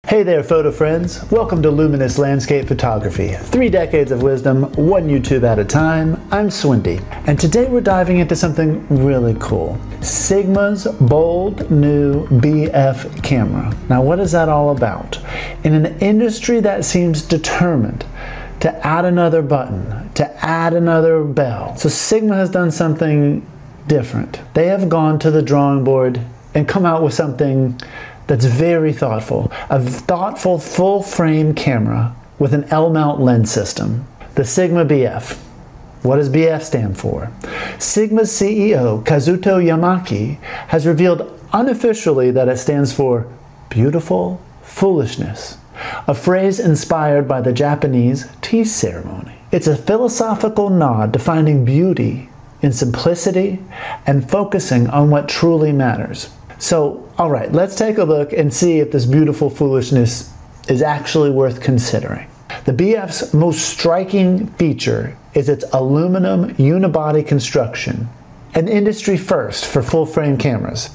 Hey there, photo friends. Welcome to Luminous-Landscape photography. 3 decades of wisdom, one YouTube at a time. I'm Swindy, and today we're diving into something really cool. Sigma's bold new BF camera. Now, what is that all about? In an industry that seems determined to add another button, to add another bell, so Sigma has done something different. They have gone to the drawing board and come out with something that's very thoughtful. A thoughtful full-frame camera with an L-mount lens system. The Sigma BF. What does BF stand for? Sigma's CEO, Kazuto Yamaki, has revealed unofficially that it stands for Beautiful Foolishness, a phrase inspired by the Japanese tea ceremony. It's a philosophical nod to finding beauty in simplicity and focusing on what truly matters. So, all right, let's take a look and see if this beautiful foolishness is actually worth considering. The BF's most striking feature is its aluminum unibody construction, an industry first for full-frame cameras.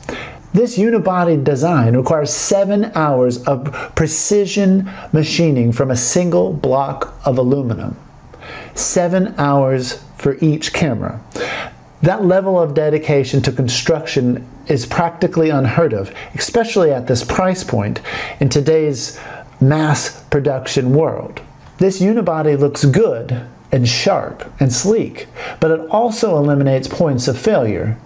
This unibody design requires 7 hours of precision machining from a single block of aluminum. 7 hours for each camera. That level of dedication to construction is practically unheard of, especially at this price point in today's mass production world. This unibody looks good and sharp and sleek, but it also eliminates points of failure.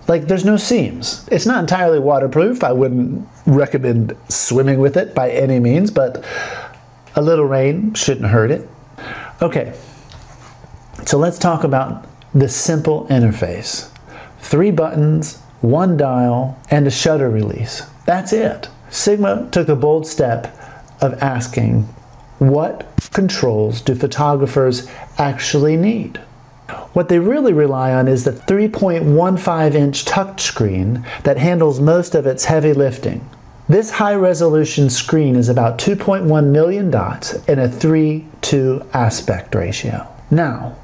Like, there's no seams. It's not entirely waterproof. I wouldn't recommend swimming with it by any means, but a little rain shouldn't hurt it. Okay, so let's talk about the simple interface. 3 buttons, 1 dial, and a shutter release. That's it. Sigma took a bold step of asking, what controls do photographers actually need? What they really rely on is the 3.15-inch touchscreen that handles most of its heavy lifting. This high-resolution screen is about 2.1 million dots in a 3:2 aspect ratio. Now,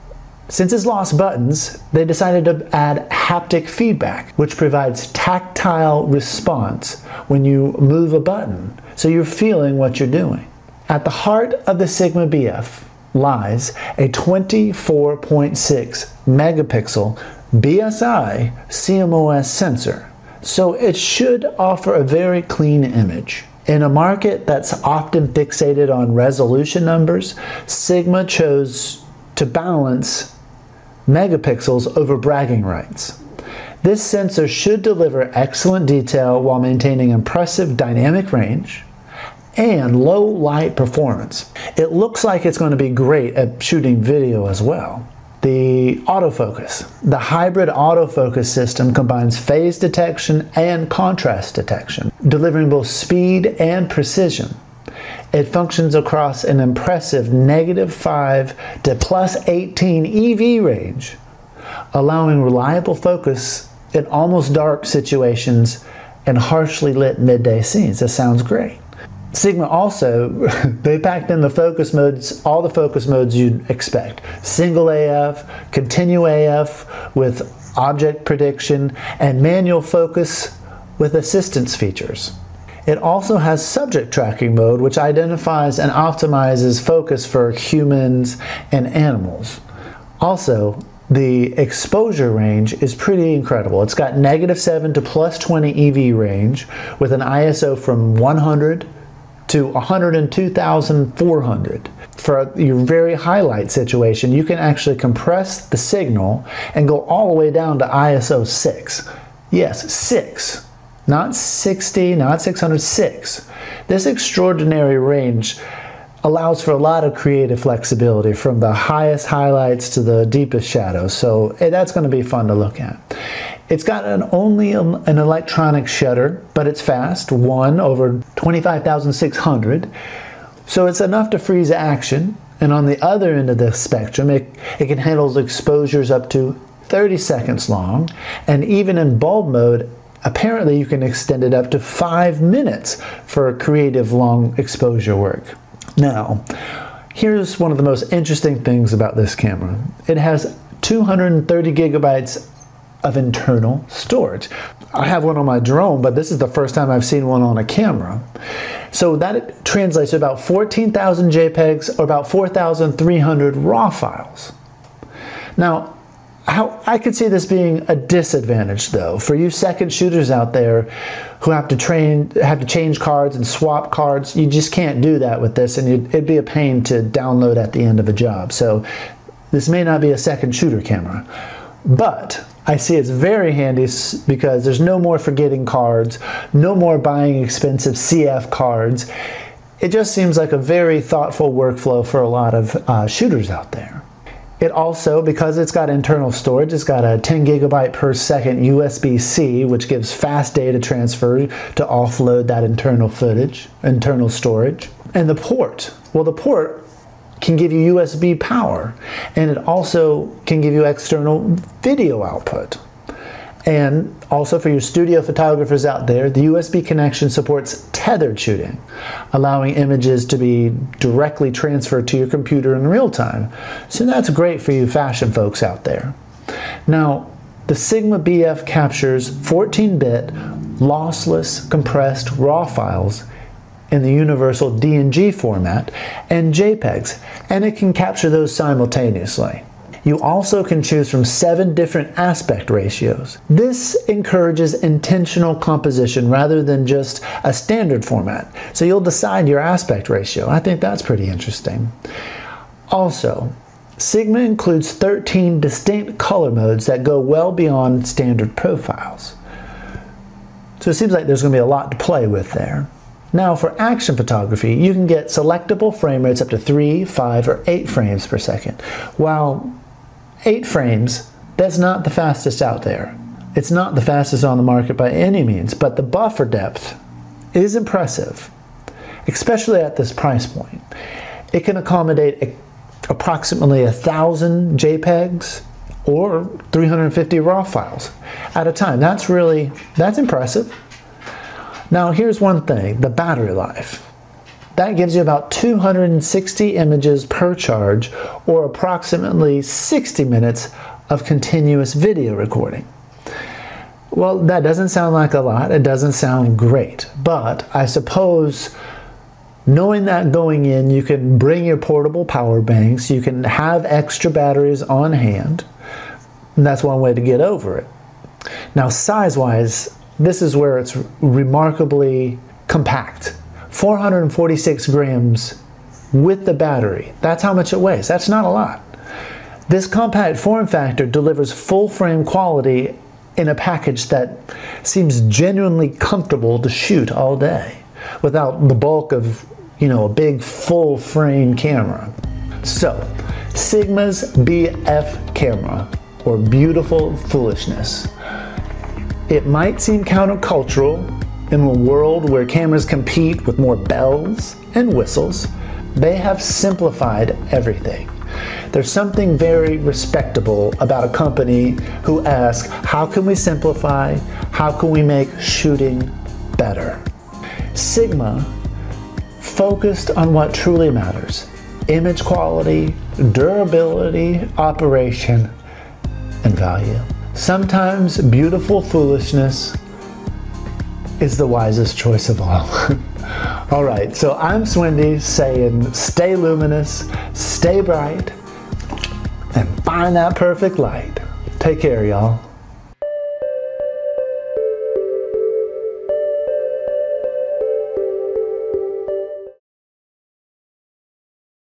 since it's lost buttons, they decided to add haptic feedback, which provides tactile response when you move a button, so you're feeling what you're doing. At the heart of the Sigma BF lies a 24.6 megapixel BSI CMOS sensor, so it should offer a very clean image. In a market that's often fixated on resolution numbers, Sigma chose to balance megapixels over bragging rights. This sensor should deliver excellent detail while maintaining impressive dynamic range and low light performance. It looks like it's going to be great at shooting video as well. The autofocus. The hybrid autofocus system combines phase detection and contrast detection, delivering both speed and precision. It functions across an impressive -5 to +18 EV range, allowing reliable focus in almost dark situations and harshly lit midday scenes. That sounds great. Sigma also, they packed in the focus modes, all the focus modes you'd expect. Single AF, continue AF with object prediction, and manual focus with assistance features. It also has subject tracking mode, which identifies and optimizes focus for humans and animals. Also, the exposure range is pretty incredible. It's got -7 to +20 EV range with an ISO from 100 to 102,400. For your very highlight situation, you can actually compress the signal and go all the way down to ISO 6. Yes, 6. Not 60, not 606. This extraordinary range allows for a lot of creative flexibility from the highest highlights to the deepest shadows, so that's going to be fun to look at. It's got only an electronic shutter, but it's fast, 1/25,600, so it's enough to freeze action, and on the other end of the spectrum, it can handle exposures up to 30 seconds long, and even in bulb mode, apparently you can extend it up to 5 minutes for creative long exposure work. Now, here's one of the most interesting things about this camera. It has 230 gigabytes of internal storage. I have one on my drone, but this is the first time I've seen one on a camera. So that translates to about 14,000 JPEGs or about 4,300 RAW files. Now, I could see this being a disadvantage though for you second shooters out there who have to change cards and swap cards. You just can't do that with this, and it'd be a pain to download at the end of a job. So this may not be a second shooter camera, but I see it's very handy because there's no more forgetting cards, no more buying expensive CF cards. It just seems like a very thoughtful workflow for a lot of shooters out there. It also, because it's got internal storage, it's got a 10 gigabyte per second USB-C, which gives fast data transfer to offload that internal storage. And the port, well, the port can give you USB power, and it also can give you external video output. And also for your studio photographers out there, the USB connection supports tethered shooting, allowing images to be directly transferred to your computer in real time. So that's great for you fashion folks out there. Now, the Sigma BF captures 14-bit lossless compressed RAW files in the universal DNG format and JPEGs, and it can capture those simultaneously. You also can choose from 7 different aspect ratios. This encourages intentional composition rather than just a standard format. So you'll decide your aspect ratio. I think that's pretty interesting. Also, Sigma includes 13 distinct color modes that go well beyond standard profiles. So it seems like there's going to be a lot to play with there. Now for action photography, you can get selectable frame rates up to 3, 5, or 8 frames per second. While 8 frames, that's not the fastest out there. It's not the fastest on the market by any means, but the buffer depth is impressive, especially at this price point. It can accommodate approximately 1,000 JPEGs or 350 RAW files at a time. That's impressive. Now here's one thing, the battery life. That gives you about 260 images per charge, or approximately 60 minutes of continuous video recording. Well, that doesn't sound like a lot, it doesn't sound great, but I suppose knowing that going in, you can bring your portable power banks, you can have extra batteries on hand, and that's one way to get over it. Now size-wise, this is where it's remarkably compact. 446 grams with the battery. That's how much it weighs. That's not a lot. This compact form factor delivers full frame quality in a package that seems genuinely comfortable to shoot all day without the bulk of, a big full frame camera. So, Sigma's BF camera, or Beautiful Foolishness. It might seem countercultural in a world where cameras compete with more bells and whistles. They have simplified everything. There's something very respectable about a company who asks, how can we simplify? How can we make shooting better? Sigma focused on what truly matters: image quality, durability, operation, and value. Sometimes beautiful foolishness is the wisest choice of all. All right, so I'm Swindy saying stay luminous, stay bright, and find that perfect light. Take care, y'all.